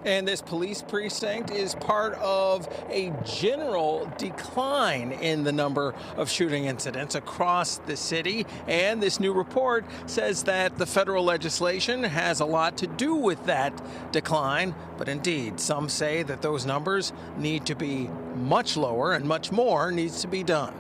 And this police precinct is part of a general decline in the number of shooting incidents across the city. And this new report says that the federal legislation has a lot to do with that decline. But indeed, some say that those numbers need to be much lower and much more needs to be done.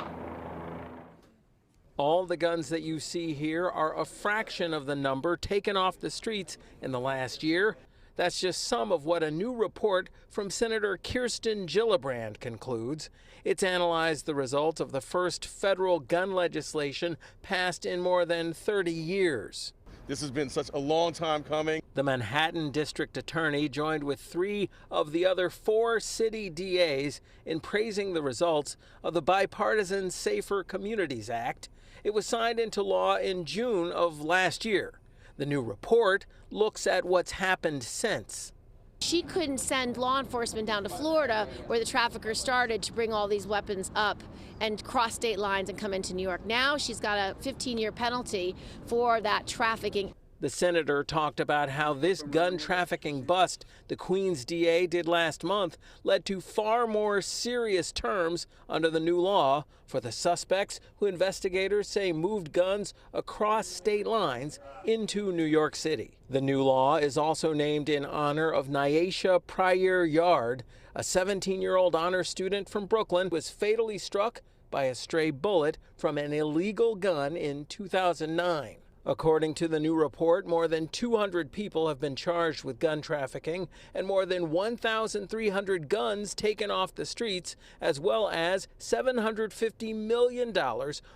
All the guns that you see here are a fraction of the number taken off the streets in the last year. That's just some of what a new report from Senator Kirsten Gillibrand concludes. It's analyzed the results of the first federal gun legislation passed in more than 30 years. This has been such a long time coming. The Manhattan District Attorney joined with 3 of the other 4 city DAs in praising the results of the Bipartisan Safer Communities Act. It was signed into law in June of last year. The new report looks at what's happened since. She couldn't send law enforcement down to Florida, where the traffickers started, to bring all these weapons up and cross state lines and come into New York. Now she's got a 15-year penalty for that trafficking. The senator talked about how this gun trafficking bust the Queens DA did last month led to far more serious terms under the new law for the suspects who investigators say moved guns across state lines into New York City. The new law is also named in honor of Nyesha Pryor-Yard, a 17-year-old honor student from Brooklyn who was fatally struck by a stray bullet from an illegal gun in 2009. According to the new report, more than 200 people have been charged with gun trafficking and more than 1,300 guns taken off the streets, as well as $750 million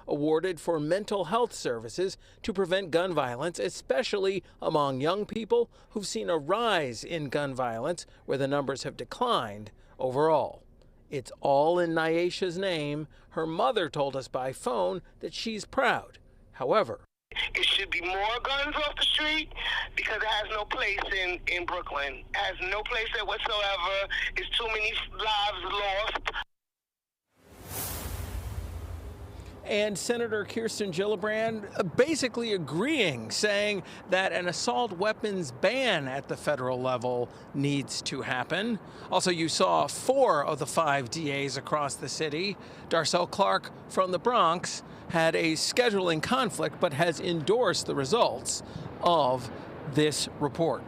awarded for mental health services to prevent gun violence, especially among young people who've seen a rise in gun violence where the numbers have declined overall. It's all in Nyesha's name. Her mother told us by phone that she's proud. However, it should be more guns off the street because it has no place in Brooklyn. It has no place there whatsoever. It's too many lives lost. And Senator Kirsten Gillibrand basically agreeing, saying that an assault weapons ban at the federal level needs to happen. Also, you saw 4 of the 5 DAs across the city. Darcel Clark from the Bronx had a scheduling conflict but has endorsed the results of this report.